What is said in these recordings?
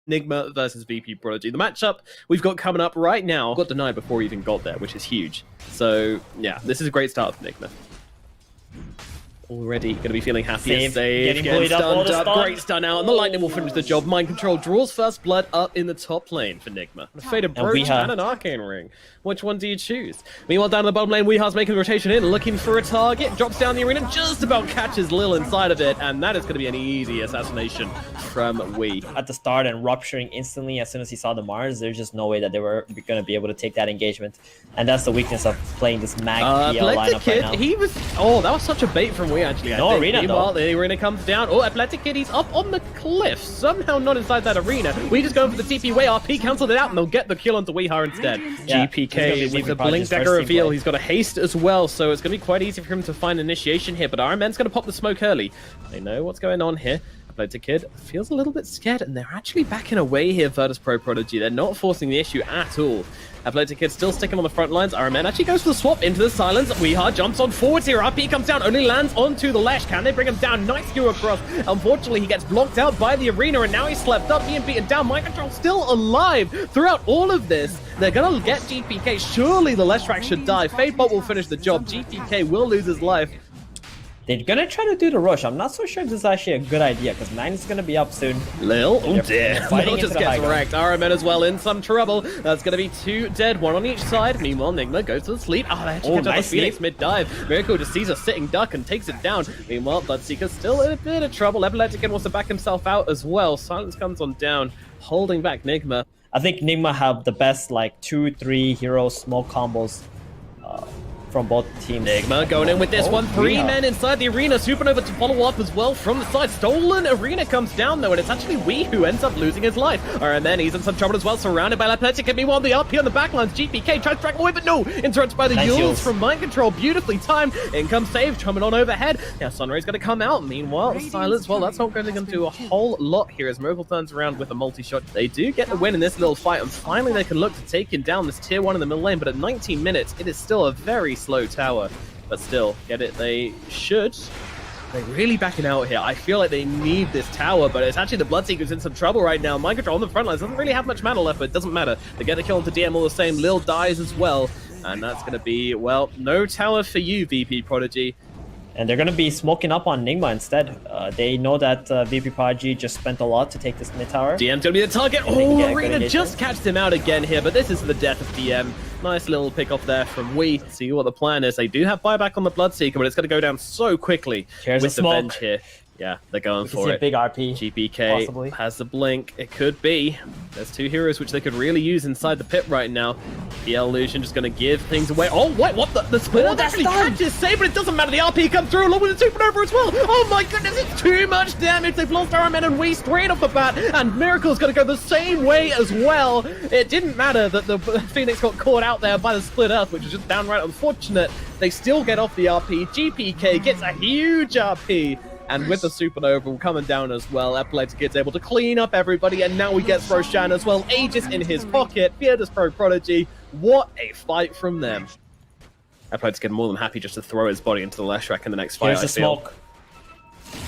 NIGMA versus VP.PRODIGY. The matchup we've got coming up right now got denied before we even got there, which is huge. So, yeah, this is a great start for NIGMA. Already going to be feeling happy. Save, getting stunned up. Great stun out, and the lightning will finish the job. Mind control draws first blood up in the top lane for NIGMA. A faded brooch and an arcane ring. Which one do you choose? Meanwhile, down in the bottom lane, Weeha's making the rotation in, looking for a target. Drops down the arena, just about catches Lil inside of it, and that is going to be an easy assassination from Wee. At the start and rupturing instantly as soon as he saw the Mars, there's just no way that they were going to be able to take that engagement. And that's the weakness of playing this Mag PL lineup right now. He was... Oh, that was such a bait from Wee, actually. No arena, Meanwhile, the arena comes down. Oh, Athletic Kid, he's up on the cliff. Somehow not inside that arena. We just going for the TP way. RP cancelled it out, and they'll get the kill onto Weeha instead. Yeah, GPK with a Blink Dagger reveal. He's got a haste as well, so it's going to be quite easy for him to find initiation here. But RMN's going to pop the smoke early. They know what's going on here. Athletic Kid feels a little bit scared, and they're actually backing away here, VP.PRODIGY. They're not forcing the issue at all. Athletic Kid still sticking on the front lines. RMN actually goes for the swap into the silence. Weeha jumps on forwards here. RP comes down, only lands onto the Lesh. Can they bring him down? Nice skew across. Unfortunately, he gets blocked out by the arena, and now he's slept up, being beaten down. Mind control still alive throughout all of this. They're gonna get GPK. Surely the Lesh track should die. Fadebot will finish the job. GPK will lose his life. They're gonna try to do the rush. I'm not so sure if this is actually a good idea, because 9 is gonna be up soon. Lil, oh dear. Lil just gets wrecked. RMN as well in some trouble. That's gonna be 2 dead, 1 on each side. Meanwhile, NIGMA goes to the sleep. Oh, they actually catch up the Phoenix mid-dive. Miracle just sees a sitting duck and takes it down. Meanwhile, Bloodseeker's still in a bit of trouble. Epileptic wants to back himself out as well. Silence comes on down, holding back NIGMA. I think NIGMA have the best, like, 2-3 hero smoke combos from both teams. NIGMA going in with this one. 3 men inside the arena. Supernova to follow up as well from the side. Stolen arena comes down though, and it's actually Wee who ends up losing his life. And then he's in some trouble as well, surrounded by Athletic. And meanwhile, the RP on the backlines. GPK tries to track away, but no. Interrupted by the Yules from Mind Control. Beautifully timed. Income save coming on overhead. Now Sunray's going to come out. Meanwhile, Silence, well, that's not going to do a whole lot here as Miracle turns around with a multi-shot. They do get the win in this little fight, and finally they can look to taking down this tier 1 in the middle lane. But at 19 minutes, it is still a very slow tower. But still, get it, they should. They're really backing out here. I feel like they need this tower, but it's actually the Bloodseeker's in some trouble right now. Mind Control on the front lines doesn't really have much mana left, but it doesn't matter. They get the kill into DM all the same. Lil dies as well, and that's going to be, well, no tower for you, VP.PRODIGY. And they're going to be smoking up on NIGMA instead. They know that VP.PRODIGY just spent a lot to take this mid tower. DM's going to be the target. Oh, Arena just catched him out again here, but this is the death of DM. Nice little pick off there from Wee. See what the plan is. They do have buyback on the Bloodseeker, but it's going to go down so quickly with the Venge here. Yeah, they're going for it. A big RP. GPK possibly has the blink. It could be. There's 2 heroes which they could really use inside the pit right now. PL Lucian just going to give things away. Oh, wait, what? The split actually catches Save, but it doesn't matter. The RP comes through along with the Supernova as well. Oh my goodness, it's too much damage. They've lost RMN and Wee straight off the bat, and Miracle's going to go the same way as well. It didn't matter that the Phoenix got caught out there by the Split Earth, which is just downright unfortunate. They still get off the RP. GPK gets a huge RP. And with the Supernova coming down as well, Epileptic Kid's able to clean up everybody, and now we get Roshan as well. Aegis in his pocket. VP.PRODIGY. What a fight from them. Epileptic Kid more than happy just to throw his body into the Leshrac in the next fight. Here's the smoke.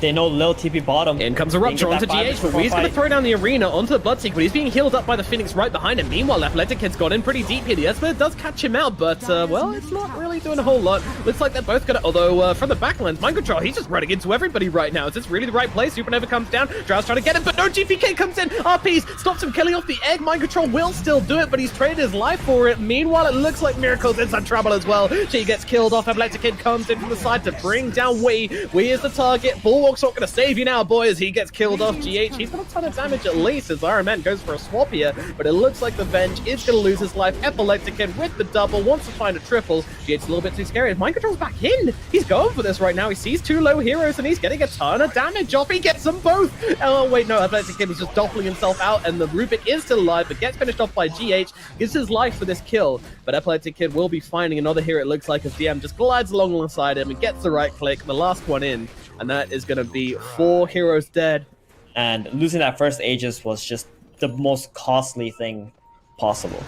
They know Lil TP bottom. In comes a Rupture onto GH, but Wee's going to throw down the arena onto the Bloodseeker, but he's being healed up by the Phoenix right behind him. Meanwhile, Athletic Kid's got in pretty deep here. The Esper does catch him out, but, well, it's not really doing a whole lot. Looks like they're both going to, although, from the backlines, Mind Control, he's just running into everybody right now. Is this really the right place? Supernova comes down, Drow's trying to get him, but no, GPK comes in. RPs stops him killing off the egg. Mind Control will still do it, but he's traded his life for it. Meanwhile, it looks like Miracle's in some trouble as well. She gets killed off. Athletic Kid comes in from the side to bring down Wee. Wee is the target. Bulwark's not going to save you now, boys. He gets killed off. GH, he's got a ton of damage at least as RMN goes for a swap here, but it looks like the Venge is going to lose his life. Epileptic Kid with the double, wants to find a triple. GH's a little bit too scary. Mind Control's back in. He's going for this right now. He sees 2 low heroes and he's getting a ton of damage off. He gets them both. Oh, wait, no. Epileptic Kid was just doppling himself out, and the Rubik is still alive, but gets finished off by GH. Gives his life for this kill, but Epileptic Kid will be finding another hero, it looks like, as DM just glides along alongside him and gets the right click, the last one in. And that is going to be 4 heroes dead. And losing that first Aegis was just the most costly thing possible.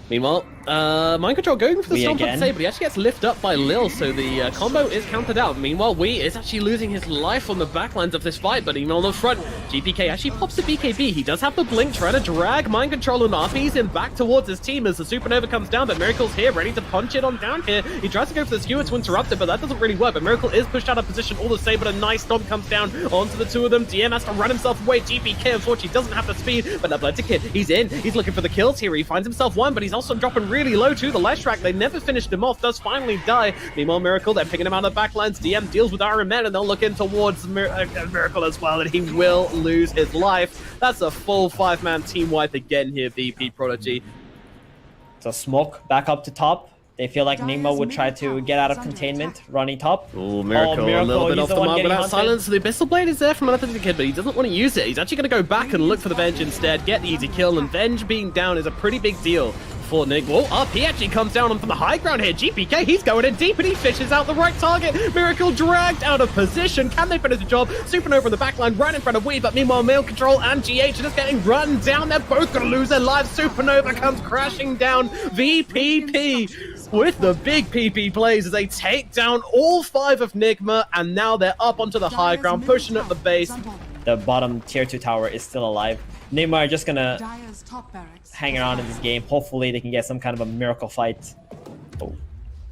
Meanwhile, Mind Control going for the stomp again? save, but he actually gets lifted up by Lil, so the combo is countered out. Meanwhile, Wee is actually losing his life on the backlines of this fight, but even on the front, GPK actually pops the BKB. He does have the blink, trying to drag Mind Control and RPs him back towards his team as the Supernova comes down, but Miracle's here, ready to punch it on down here. He tries to go for the skewer to interrupt it, but that doesn't really work. But Miracle is pushed out of position all the same, but a nice stomp comes down onto the two of them. DM has to run himself away. GPK, unfortunately, doesn't have the speed, but Athletic Kid, he's in. He's looking for the kills here. He finds himself one, but he's also dropping really low too. The last track, they never finished him off, does finally die. Meanwhile, Miracle, they're picking him out of the backlines. DM deals with Iron Man, and they'll look in towards Miracle as well, and he will lose his life. That's a full 5-man team wipe again here, VP.PRODIGY. So Smoke back up to top. They feel like NIGMA would try to get out of containment, running top. Oh, Miracle, a little bit off the mark without silence. The Abyssal Blade is there from Athletic Kid, but he doesn't want to use it. He's actually going to go back and look for the Venge instead, get the easy kill, and Venge being down is a pretty big deal for NIGMA. Whoa, up, he actually comes down onto the high ground here. GPK, he's going in deep, and he fishes out the right target. Miracle dragged out of position. Can they finish the job? Supernova in the backline, right in front of Wee, but meanwhile, Mind Control and GH are just getting run down. They're both going to lose their lives. Supernova comes crashing down. VPP with the big PP plays as they take down all 5 of NIGMA, and now they're up onto the high ground, pushing up the base. The bottom tier 2 tower is still alive. NIGMA are just gonna hang around in this game. Hopefully they can get some kind of a miracle fight. Oh.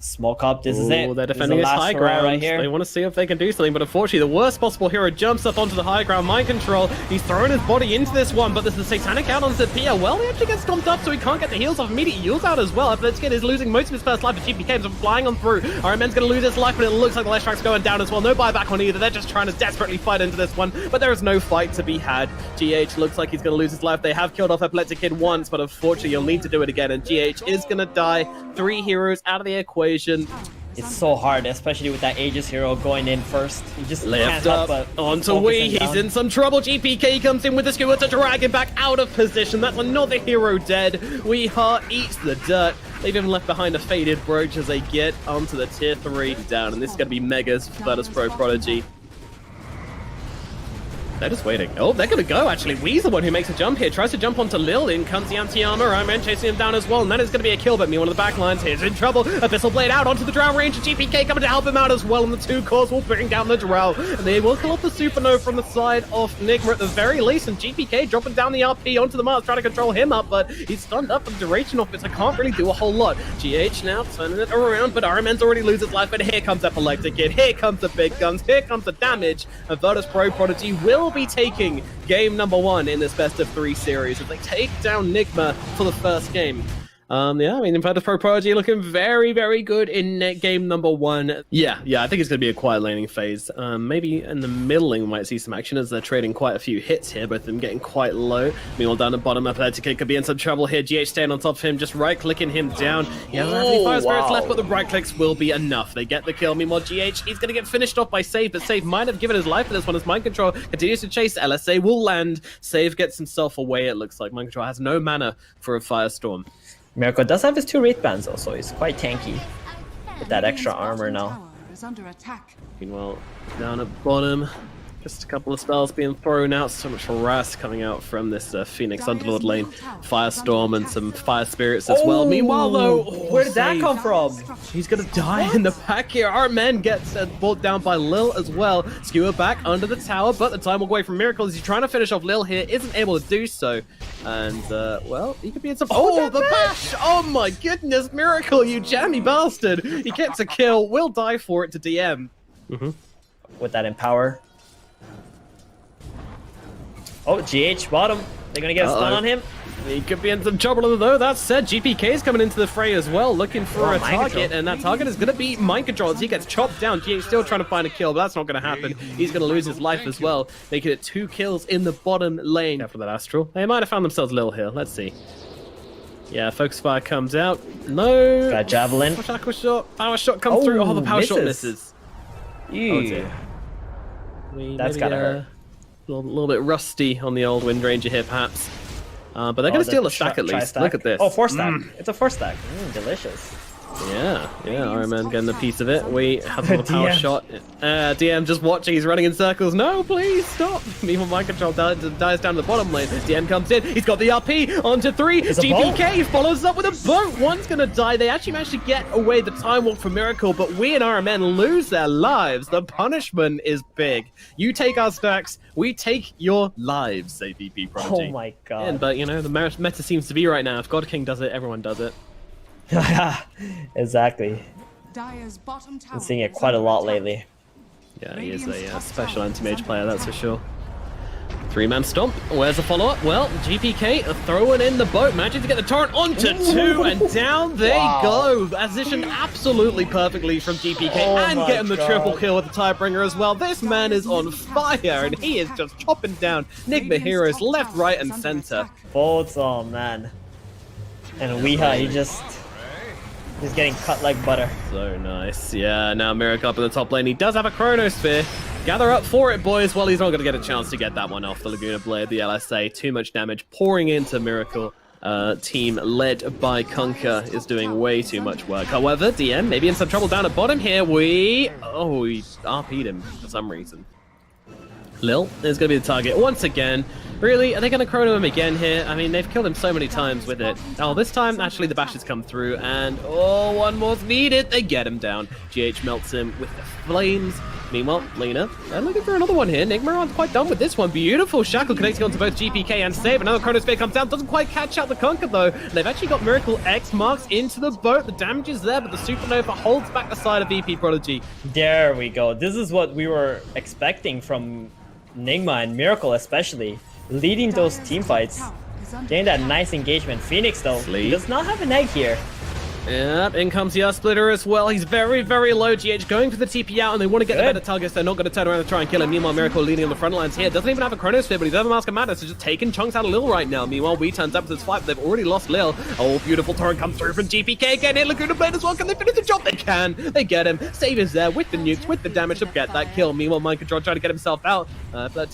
Smoke up, this is it. They're defending this high ground right here. They want to see if they can do something, but unfortunately the worst possible hero jumps up onto the high ground. Mind Control, he's throwing his body into this one, but there's the Satanic out on Zapia. Well, he actually gets stomped up, so he can't get the heals off. Immediate heals out as well. Athletic Kid is losing most of his first life, but GPK is flying on through. Iron Man's going to lose his life, but it looks like the last track's going down as well. No buyback on either. They're just trying to desperately fight into this one, but there is no fight to be had. GH looks like he's going to lose his life. They have killed off Athletic Kid once, but unfortunately you'll need to do it again, and GH is going to die. 3 heroes out of the equation. It's so hard, especially with that Aegis hero going in first. He just left up onto Wee. He's in some trouble. GPK comes in with the skewer to drag him back out of position. That's another hero dead. Wee Heart eats the dirt. They've even left behind a faded brooch as they get onto the tier 3 down. And this is going to be Megas for VP.PRODIGY. They're just waiting. Oh, they're going to go, actually. Wee's the one who makes a jump here. Tries to jump onto Lil. In comes the anti-armor. Iron Man chasing him down as well. And that is going to be a kill, but me, one of the back lines. He's in trouble. Abyssal Blade out onto the Drow range. GPK coming to help him out as well. And the 2 cores will bring down the Drow. And they will kill off the Supernova from the side of NIGMA at the very least. And GPK dropping down the RP onto the Mars, trying to control him up. But he's stunned up for the duration of it, so can't really do a whole lot. GH now turning it around, but Iron Man's already lose his life. But here comes Epileptic Kid. Here comes the big guns. Here comes the damage. And VP.PRODIGY will be taking game number 1 in this best of 3 series as they take down NIGMA for the first game. Yeah, I mean, VP.PRODIGY looking very, very good in game number 1. Yeah, I think it's going to be a quiet laning phase. Maybe in the middling we might see some action as they're trading quite a few hits here, both of them getting quite low. Meanwhile, down the bottom, Athletic Kid could be in some trouble here. GH staying on top of him, just right-clicking him down. He doesn't have any fire spirits left, but the right-clicks will be enough. They get the kill. Meanwhile, GH, he's going to get finished off by Save, but Save might have given his life for this one as Mind Control continues to chase. LSA will land. Save gets himself away, it looks like. Mind Control has no mana for a Firestorm. Miracle does have his 2 Wraith Bands though, so he's quite tanky with that extra armor now. Meanwhile, down at bottom, just a couple of spells being thrown out. So much harass coming out from this Phoenix Underlord lane. Firestorm and some Fire Spirits as well. Meanwhile, though, where did that come from? He's going to die in the back here. Our man gets brought down by Lil as well. Skewer back under the tower, but the time will go away from Miracle as he's trying to finish off Lil here. Isn't able to do so. And, well, he could be in some... Oh, the bash! Oh my goodness, Miracle, you jammy bastard! He gets a kill, will die for it to DM. With that Empower. Oh, GH bottom. They're going to get a stun on him. He could be in some trouble, though. That said, GPK is coming into the fray as well, looking for a target, and that target is going to be Mind Control as he gets chopped down. GH still trying to find a kill, but that's not going to happen. He's going to lose his life as well, making it 2 kills in the bottom lane. After that Astral, they might have found themselves a little here. Let's see. Yeah, Focus Fire comes out. No. Got Javelin. Power shot comes through. Oh, the power shot misses. Oh dear. That's gotta hurt. A little bit rusty on the old Wind Ranger here, perhaps. But they're going to steal a stack at least. Look at this. Oh, 4 stack. It's a 4 stack. Delicious. Yeah, Iron Man getting a piece of it. We have a power shot. DM just watching, he's running in circles. No, please stop. Meanwhile, Mind Control dies down to the bottom lane. DM comes in, he's got the RP onto 3. GPK follows up with a boat. One's gonna die. They actually managed to get away the time walk from Miracle, but we and Iron Man lose their lives. The punishment is big. You take our stacks, we take your lives, say VP.PRODIGY. Oh my god. But you know, the meta seems to be right now. If God King does it, everyone does it. Exactly. I'm seeing it quite a lot lately. Yeah, he is a special anti-mage player, that's for sure. 3-man stomp. Where's the follow-up? Well, GPK throwing in the boat, managing to get the torrent onto 2, and down they go. Positioned absolutely perfectly from GPK, and getting the triple kill with the Tidebringer as well. This man is on fire, and he is just chopping down NIGMA heroes left, right, and center. VODS, oh man. And Weeha, he's getting cut like butter. So nice. Yeah, now Miracle up in the top lane. He does have a Chronosphere. Gather up for it, boys. Well, he's not going to get a chance to get that one off the Laguna Blade. The LSA, too much damage pouring into Miracle. Team led by Kunkka is doing way too much work. However, DM maybe in some trouble down at bottom here. We RP'd him for some reason. Lil is going to be the target once again. Really? Are they going to chrono him again here? I mean, they've killed him so many times with it. Oh, this time, actually, the bashes come through, and one more's needed. They get him down. GH melts him with the flames. Meanwhile, Lena, they're looking for another one here. NIGMA aren't quite done with this one. Beautiful Shackle connecting onto both GPK and Save. Another Chronosphere comes down. Doesn't quite catch out the Kunkka, though. And they've actually got Miracle X marks into the boat. The damage is there, but the Supernova holds back the side of VP.PRODIGY. There we go. This is what we were expecting from NIGMA and Miracle especially. Leading those team fights. Getting that nice engagement. Phoenix, though, he does not have an egg here. Yep, in comes the Earth Splitter as well. He's very, very low. GH going for the TP out, and they want to get the better targets. They're not going to turn around and try and kill him. Meanwhile, Miracle leading on the front lines here. Doesn't even have a Chronosphere, but he's over Mask of Madness, so just taking chunks out of Lil right now. Meanwhile, we turns up to this fight, but they've already lost Lil. Oh, beautiful torrent comes through from GPK. Getting hit, Laguna Blade as well. Can they finish the job? They can. They get him. Save is there with the nukes, with the damage to get that kill. Meanwhile, Mind Control trying to get himself out.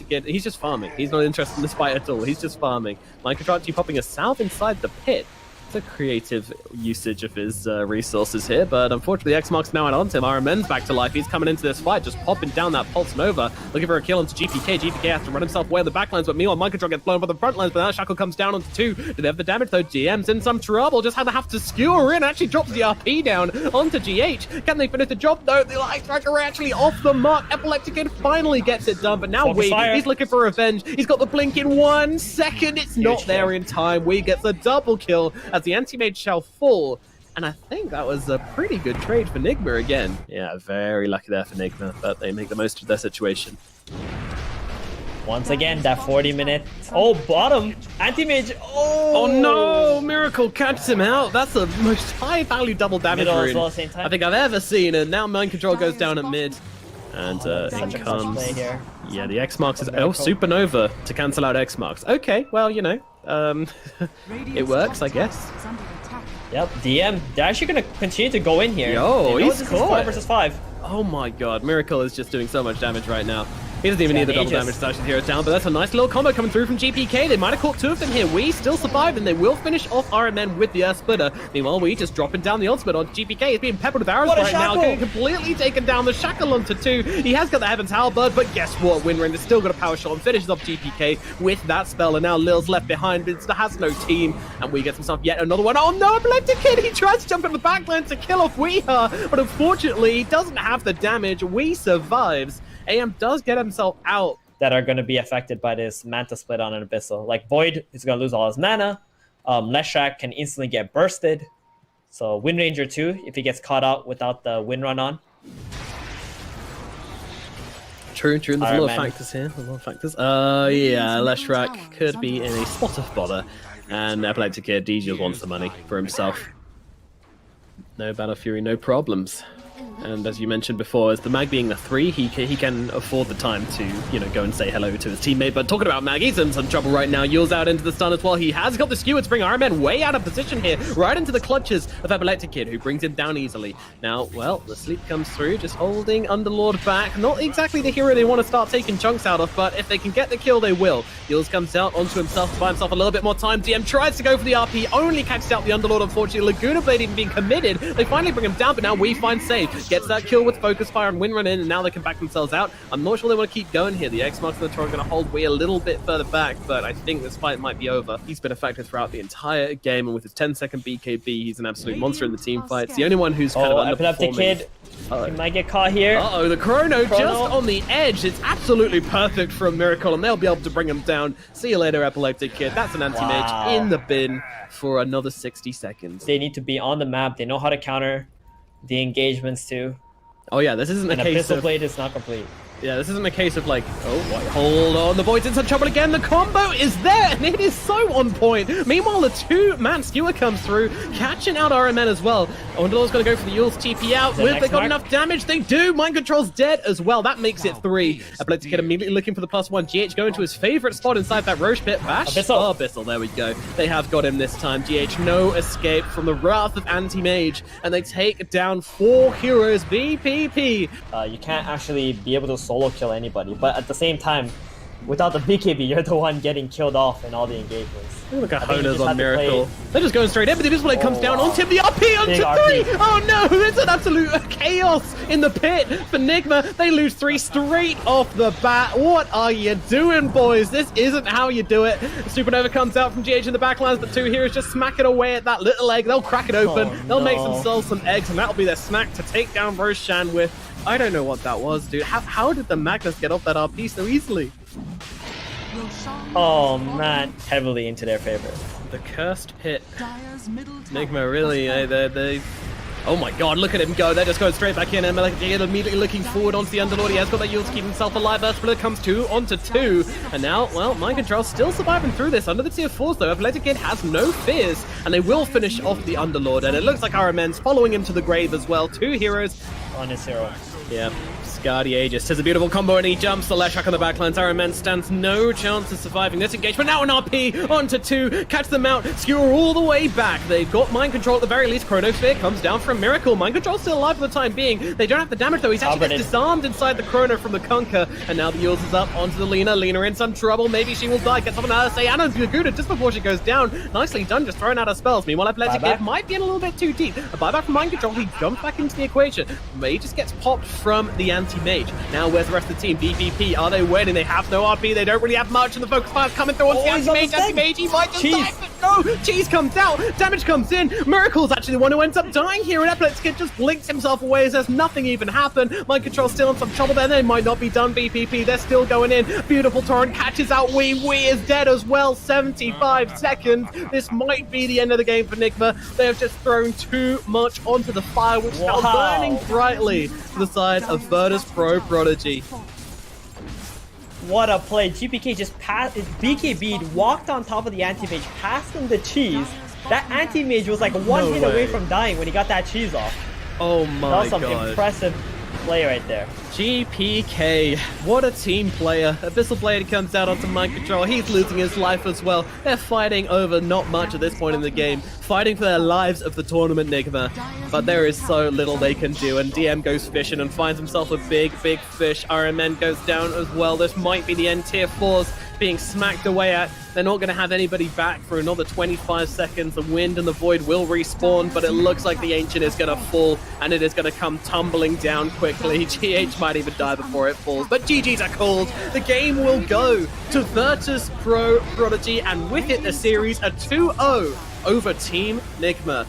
He's just farming. He's not interested in this fight at all. He's just farming. Mind Control actually popping a salve inside the pit. It's a creative usage of his resources here, but unfortunately X-Mark's now out onto him. Iron Man's back to life. He's coming into this fight, just popping down that Pulse Nova, looking for a kill onto GPK. GPK has to run himself away on the backlines, but meanwhile, Mind Control gets blown by the front lines, but that Shackle comes down onto 2. Do they have the damage, though? GM's in some trouble, just had to have to skewer in, actually drops the RP down onto GH. Can they finish the job, though? The Light Striker are actually off the mark. Epileptic Kid finally gets it done, but now Wee, he's looking for revenge. He's got the blink in 1 second. It's not there in time. Wee gets a double kill as the anti-mage shall fall, and I think that was a pretty good trade for NIGMA again. Yeah, very lucky there for NIGMA, but they make the most of their situation. Once again, that 40-minute... Oh, bottom! Anti-mage! Oh no! Miracle catches him out! That's the most high-value double damage rune I think I've ever seen, and now Mind Control goes down at mid. And in comes... Yeah, the X-Marks is... Oh, Supernova to cancel out X-Marks. Okay, well, you know, it works, I guess. Yep, DM, they're actually going to continue to go in here. Yo, he's caught. 5 versus 5. Oh my god, Miracle is just doing so much damage right now. He doesn't even need the double damage to actually tear it down, but that's a nice little combo coming through from GPK. They might have caught 2 of them here. We still survived, and they will finish off Iron Man with the Earth Splitter. Meanwhile, we just dropping down the ultimate on GPK. He's being peppered with arrows right now, getting completely taken down. The Shackle onto 2. He has got the Heaven's Halberd, but guess what? Windrain has still got a power shot and finishes off GPK with that spell, and now Lil's left behind. It has no team, and we get himself yet another one. Oh no, Epileptic Kid! He tries to jump in the backline to kill off Weeha, but unfortunately, he doesn't have the damage. We survives. AM does get himself out. That are going to be affected by this Manta split on an Abyssal. Like Void is going to lose all his mana. Leshrac can instantly get bursted. So Wind Ranger too, if he gets caught out without the Wind Run on. True. There's a lot of factors here. Yeah, Leshrac could be in a spot of bother. And Epileptic Kid, D just wants the money for himself. No Battle Fury, no problems. And as you mentioned before, as the Mag being the 3, he can afford the time to, go and say hello to his teammate. But talking about Mag, he's in some trouble right now. Yule's out into the stun as well. He has got the skewer to bring Iron Man way out of position here, right into the clutches of Epileptic Kid, who brings him down easily. Now, well, the sleep comes through, just holding Underlord back. Not exactly the hero they want to start taking chunks out of, but if they can get the kill, they will. Yules comes out onto himself to buy himself a little bit more time. DM tries to go for the RP, only catches out the Underlord, unfortunately. Laguna Blade even being committed. They finally bring him down, but now we find save. Gets that kill with Focus Fire and Windrun in, and now they can back themselves out. I'm not sure they want to keep going here. The X-Marks and the Tor are going to hold Wei a little bit further back, but I think this fight might be over. He's been a factor throughout the entire game, and with his 10-second BKB, he's an absolute monster in the team fights. The only one who's kind of underperforming. Epileptic Kid. He might get caught here. Uh-oh, the Chrono just on the edge. It's absolutely perfect from Miracle, and they'll be able to bring him down. See you later, Epileptic Kid. That's an anti-mage in the bin for another 60 seconds. They need to be on the map. They know how to counter the engagements too. Oh yeah, this isn't a case of... Pistol Blade is not complete. Yeah, this isn't a case of like, hold on, the Void's in some trouble again. The combo is there, and it is so on point. Meanwhile, the 2-man skewer comes through, catching out RMN as well. Underlord's going to go for the Yule's TP out. They got enough damage? They do. Mind Control's dead as well. That makes it 3. Epileptic Kid immediately looking for the +1. GH going to his favorite spot inside that Roche pit. Bash? Abyssal. Abyssal, there we go. They have got him this time. GH, no escape from the wrath of Anti-Mage, and they take down 4 heroes. VP.P. You can't actually be able to solo kill anybody, but at the same time, without the BKB, you're the one getting killed off in all the engagements. Look at Hona's on Miracle. They're just going straight in, but the Invisible Blade comes down onto the RP onto 3! Oh no, there's an absolute chaos in the pit for NIGMA. They lose 3 straight off the bat. What are you doing, boys? This isn't how you do it. Supernova comes out from GH in the backlines, but 2 heroes just smack it away at that little egg. They'll crack it open. They'll make themselves some eggs, and that'll be their snack to take down Roshan with. I don't know what that was, dude. How did the Magnus get off that RP so easily? Oh man, heavily into their favor. The cursed pit. NIGMA really, they oh my god, look at him go. They're just going straight back in, and immediately looking forward onto the Underlord. He has got that Yule to keep himself alive. Split comes 2 onto 2. And now, well, Mind Control still surviving through this. Under the tier 4s though, Epileptic Kid has no fears, and they will finish off the Underlord. And it looks like RMN's following him to the grave as well. 2 heroes on his hero. Yeah. Scardy Aegis has a beautiful combo, and he jumps the left track on the backlines. Iron Man stands no chance of surviving this engagement. Now an RP onto 2, catch them out, skewer all the way back. They've got Mind Control at the very least. Chronosphere comes down from Miracle. Mind Control's still alive for the time being. They don't have the damage though. He's actually gets disarmed inside the Chrono from the Conquer, and now the Yules is up onto the Lina. Lina in some trouble. Maybe she will die. Gets off an RSA and on Laguna just before she goes down. Nicely done, just throwing out her spells. Meanwhile, Epileptic Kid might be in a little bit too deep. A buyback from Mind Control. He jumps back into the equation. May just gets popped from the anti-mage. Now where's the rest of the team? VP.P, are they winning? They have no RP, they don't really have much, and the focus fire's coming through onto the anti-mage. He might just die, but no! Cheese comes out, damage comes in. Miracle's actually the one who ends up dying here, and Epileptic Kid just blinks himself away as there's nothing even happened. Mind Control's still in some trouble there. They might not be done. VP.P, they're still going in. Beautiful Torrent catches out Wee is dead as well. 75 seconds. This might be the end of the game for NIGMA. They have just thrown too much onto the fire, which is now burning brightly to the side of VP.Prodigy. What a play. GPK just passed, BKB'd, walked on top of the anti-mage, passed him the cheese. That anti-mage was like one hit away from dying when he got that cheese off. Oh my god. That was some impressive play right there. GPK, what a team player. Abyssal Blade comes out onto Mind Control. He's losing his life as well. They're fighting over not much at this point in the game. Fighting for their lives of the tournament, NIGMA. But there is so little they can do, and DM goes fishing and finds himself a big fish. RMN goes down as well. This might be the end. Tier 4s being smacked away at. They're not going to have anybody back for another 25 seconds. The Wind and the Void will respawn, but it looks like the Ancient is going to fall, and it is going to come tumbling down quickly. GH might even die before it falls, but GG's are called. The game will go to VP.Prodigy, and with it, the series a 2-0 over Team NIGMA.